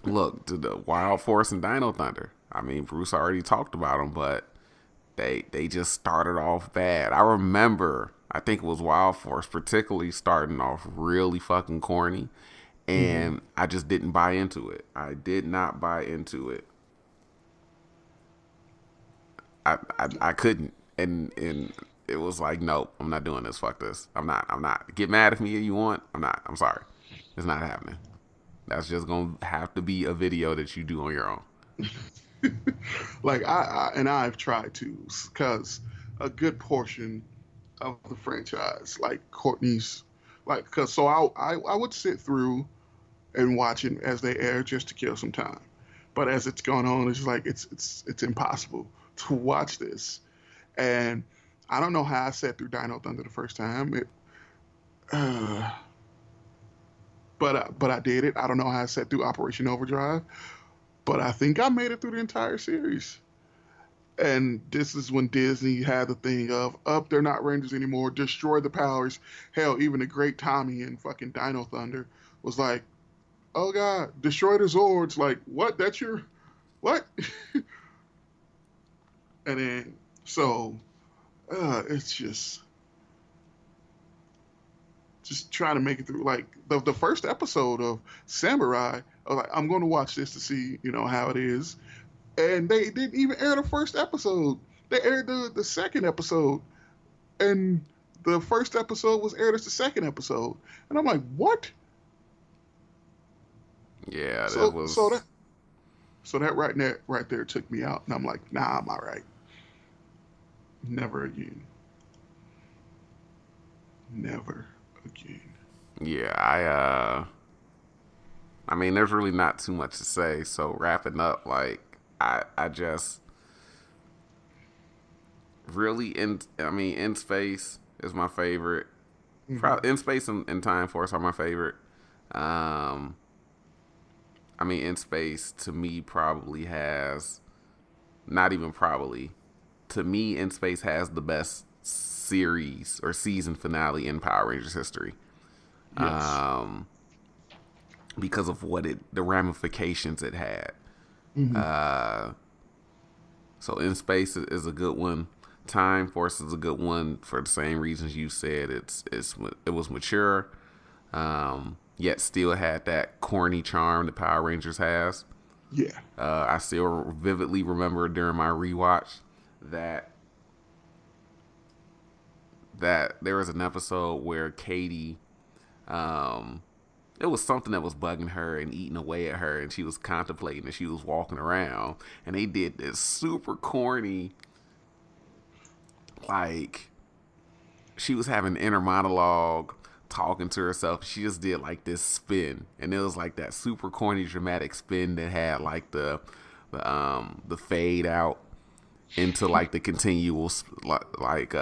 look to the Wild Force and Dino Thunder. I mean, Bruce already talked about them, but they just started off bad. I remember, I think it was Wild Force, particularly starting off really fucking corny, Hmm. and I just didn't buy into it. I did not buy into it. I couldn't, and it was like, nope, I'm not doing this. Fuck this. I'm not. Get mad at me if you want. I'm not. I'm sorry. It's not happening. That's just gonna have to be a video that you do on your own. Like and I've tried to, because a good portion of the franchise, like Courtney's, like, cause so I would sit through and watch it as they air just to kill some time, but as it's going on, it's like it's impossible to watch this, and I don't know how I sat through Dino Thunder the first time. Uh, but I did it. I don't know how I sat through Operation Overdrive, but I think I made it through the entire series. And this is when Disney had the thing of, up, they're not Rangers anymore, destroy the powers. Hell, even the great Tommy in fucking Dino Thunder was like, oh god, destroy the Zords. Like, what? That's your, what? And then, so, it's just trying to make it through. Like, the first episode of Samurai, I was like, I'm going to watch this to see, how it is. And they didn't even air the first episode. They aired the second episode, and the first episode was aired as the second episode. And I'm like, what? Yeah, that So so was. that so that right there took me out, and I'm like, nah, I'm all right. Never again. Never again. Yeah, I mean, there's really not too much to say. So wrapping up, like I just really I mean, In Space is my favorite. Hmm. Probably In Space and Time Force are my favorite. Um, I mean, In Space to me probably has not even probably to me In Space has the best series or season finale in Power Rangers history. Yes. Um, because of the ramifications it had. Hmm. Uh, so In Space is a good one. Time Force is a good one for the same reasons you said. It was mature, yet still had that corny charm that Power Rangers has. Yeah. I still vividly remember during my rewatch that there was an episode where Katie, um, it was something that was bugging her and eating away at her, and she was contemplating as she was walking around, and they did this super corny, like she was having inner monologue talking to herself. She just did like this spin, and it was like that super corny dramatic spin that had like the fade out into like the continual like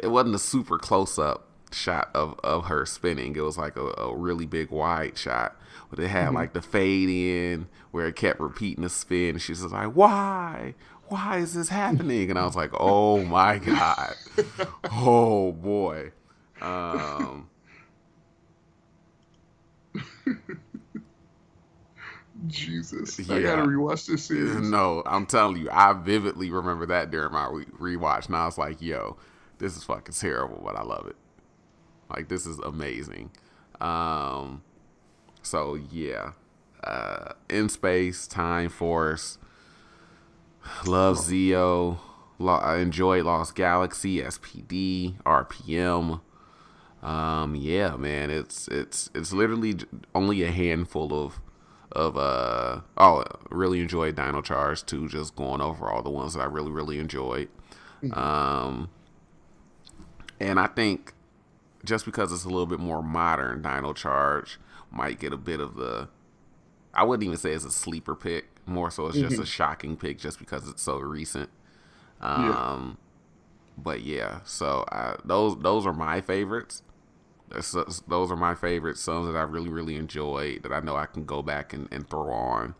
it wasn't a super close up shot of her spinning. It was like a really big wide shot, but it had Mm-hmm. like the fade in where it kept repeating the spin. She's just like, why is this happening? And I was like, oh my god, oh boy. um Jesus, I gotta yeah. rewatch this series. No, I'm telling you, I vividly remember that during my rewatch, and I was like, yo, this is fucking terrible, but I love it. Like, this is amazing. Um, so yeah, In Space, Time Force, love Oh, Zeo, I enjoyed Lost Galaxy, SPD, RPM. Yeah, man, it's literally only a handful of really enjoyed Dino Charge too. Just going over all the ones that I really enjoyed. mhm. Um, and I think just because it's a little bit more modern, Dino Charge might get a bit of the. I wouldn't even say it's a sleeper pick. More so, it's just a Mhm. shocking pick, just because it's so recent. Yeah. Um, but yeah, so those are my favorites. Those are my favorites. Songs that I really enjoyed that I know I can go back and throw on.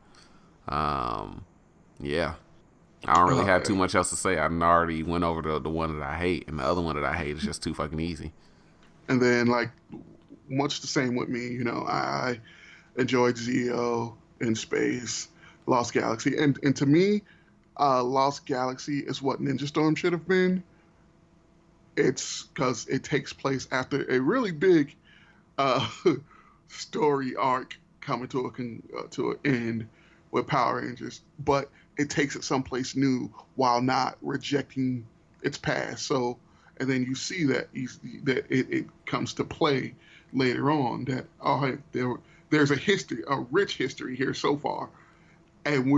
Um, yeah, I don't really Uh, have too much else to say. I already went over the one that I hate, and the other one that I hate is just too fucking easy. and then like much the same with me. I enjoyed Zeo, In Space, Lost Galaxy, and to me, Lost Galaxy is what Ninja Storm should have been. It's because it takes place after a really big uh, story arc coming to an end with Power Rangers, but it takes it someplace new while not rejecting its past. So, and then you see that it comes to play later on that hey, there's a history, a rich history here so far, and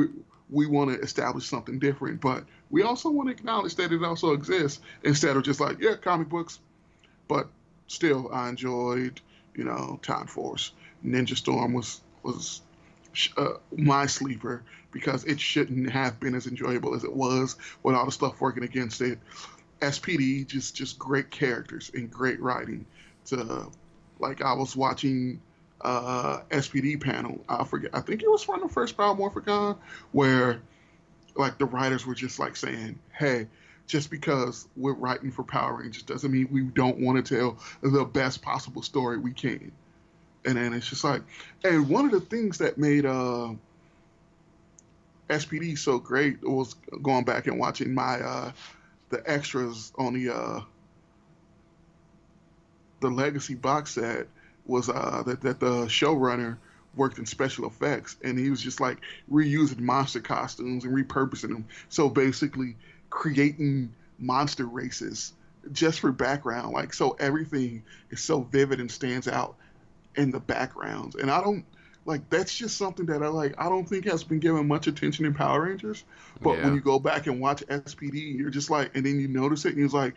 we want to establish something different, but we also want to acknowledge that it also exists instead of just like, yeah, comic books. But still, I enjoyed, Time Force. Ninja Storm was my sleeper because it shouldn't have been as enjoyable as it was with all the stuff working against it. SPD, just great characters and great writing. To like I was watching SPD panel. I forget. I think it was from the first Power Morphicon where like the writers were just like saying, "Hey, just because we're writing for Power Rangers doesn't mean we don't want to tell the best possible story we can." And then it's just like, and one of the things that made SPD so great was going back and watching my the extras on the Legacy box set was that the showrunner worked in special effects and he was just like reusing monster costumes and repurposing them. So basically creating monster races just for background. Like so everything is so vivid and stands out in the backgrounds. And I don't like that's just something that I don't think has been given much attention in Power Rangers. But when Yeah, you go back and watch SPD, you're just like and then you notice it and you're like,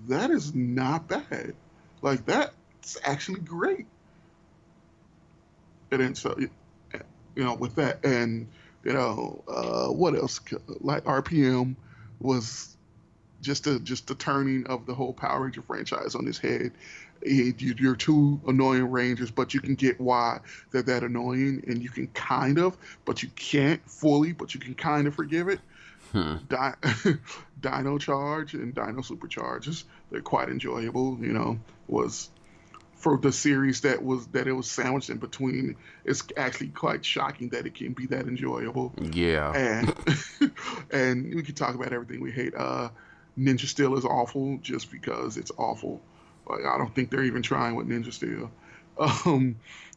that is not bad. Like that's actually great. And then so with that and what else like RPM was just the turning of the whole Power Ranger franchise on his head. You're two annoying Rangers, but you can get why they're that annoying, and you can kind of, but you can't fully, but you can kind of forgive it. Di- Dino Charge and Dino Supercharges, they're quite enjoyable. Was for the series that it was sandwiched in between. It's actually quite shocking that it can be that enjoyable. yeah, And and we can talk about everything we hate. Ninja Steel is awful just because it's awful. Like, I don't think they're even trying with Ninja Steel. Um,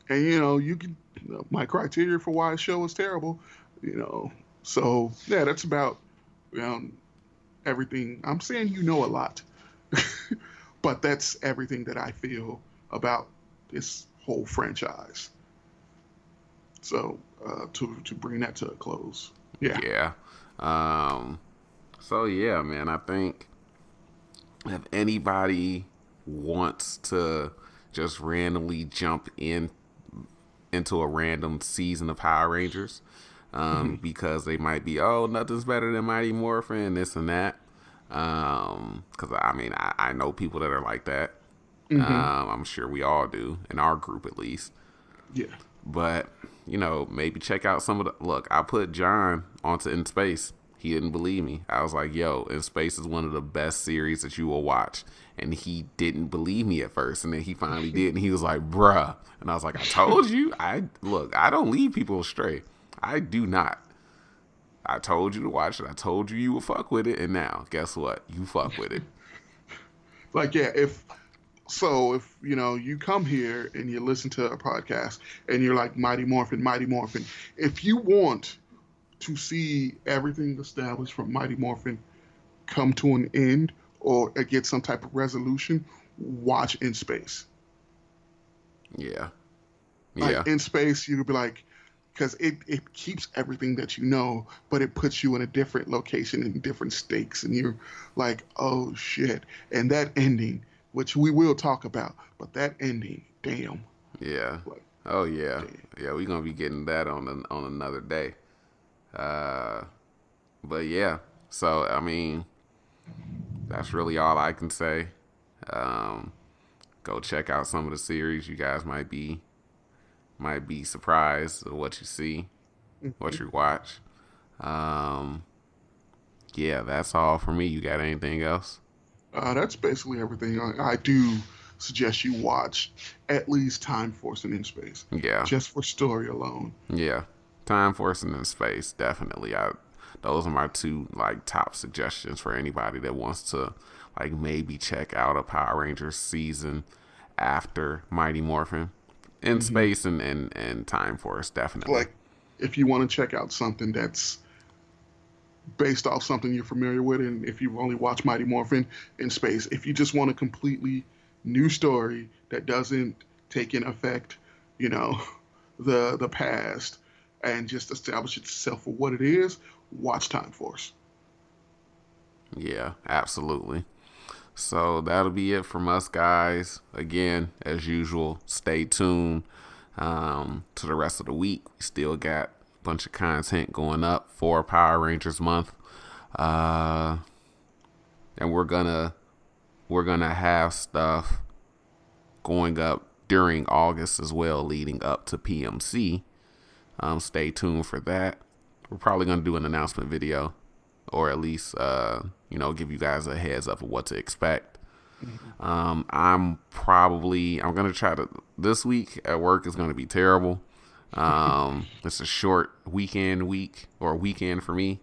and you can my criteria for why a show is terrible. You know, so yeah, that's about you know everything. I'm saying a lot, but that's everything that I feel about this whole franchise. So to bring that to a close, yeah. yeah. Um, so yeah, man, I think if anybody wants to just randomly jump into a random season of Power Rangers, because they might be, oh, nothing's better than Mighty Morphin, this and that. Because I mean, I know people that are like that. I'm sure we all do, in our group at least. Yeah. But, you know, maybe check out some of the... Look, I put John onto In Space. He didn't believe me. I was like, yo, In Space is one of the best series that you will watch. And he didn't believe me at first. And then he finally did. And he was like, bruh. And I was like, I told you. Look, I don't lead people astray. I do not. I told you to watch it. I told you would fuck with it. And now, guess what? You fuck with it. Like, yeah, if you know, you come here and you listen to a podcast and you're like, Mighty Morphin, if you want to see everything established from Mighty Morphin come to an end or get some type of resolution, watch In Space. Yeah. Like, In Space, you could be like, because it keeps everything that you know, but it puts you in a different location in different stakes, and you're like, oh shit. And that ending, which we will talk about, but that ending, damn. Yeah. Like, oh yeah. damn. Yeah, we're gonna be getting that on another day. But yeah. So I mean, that's really all I can say. Go check out some of the series. You guys might be surprised at what you see, what you watch. Yeah, that's all for me. You got anything else? That's basically everything. I do suggest you watch at least Time Force and In Space. Yeah. Just for story alone. Yeah. Time Force and In Space, definitely. Those are my two like top suggestions for anybody that wants to like maybe check out a Power Rangers season after Mighty Morphin. In Space and Time Force, definitely. Like, if you want to check out something that's based off something you're familiar with, and if you've only watched Mighty Morphin, In Space. If you just want a completely new story that doesn't take in effect, you know, the past and just establish itself for what it is, watch Time Force. Yeah, absolutely. So that'll be it from us, guys. Again, as usual, stay tuned to the rest of the week. We still got a bunch of content going up for Power Rangers month, and we're gonna have stuff going up during August as well, leading up to PMC. Stay tuned for that. We're probably gonna do an announcement video, or at least give you guys a heads up of what to expect. I'm gonna try to, this week at work is gonna be terrible. It's a short weekend for me,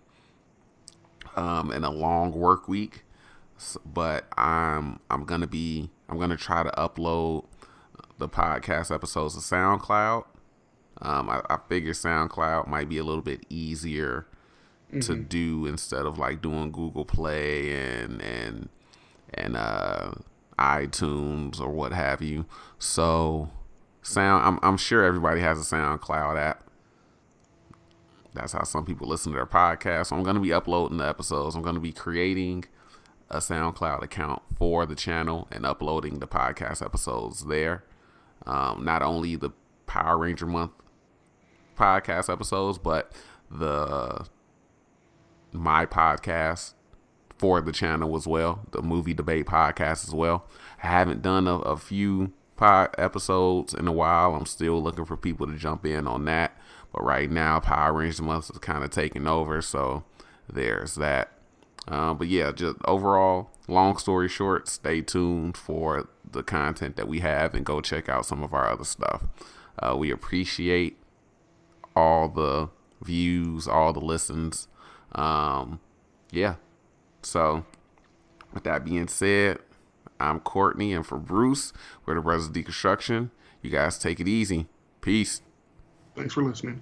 and a long work week. But I'm gonna try to upload the podcast episodes to SoundCloud. I figure SoundCloud might be a little bit easier to do instead of like doing Google Play and iTunes or what have you. So I'm sure everybody has a SoundCloud app. That's how some people listen to their podcasts. So I'm going to be uploading the episodes. I'm going to be creating a SoundCloud account for the channel and uploading the podcast episodes there. Not only the Power Ranger Month podcast episodes, but my podcast for the channel as well, the movie debate podcast as well. I haven't done a few pod episodes in a while. I'm still looking for people to jump in on that, but right now Power Rangers Month is kind of taking over, so there's that. But yeah, just overall, long story short, stay tuned for the content that we have and go check out some of our other stuff. We appreciate all the views, all the listens. Yeah. So with that being said, I'm Courtney, and for Bruce, we're the Brothers of Deconstruction. You guys take it easy. Peace. Thanks for listening.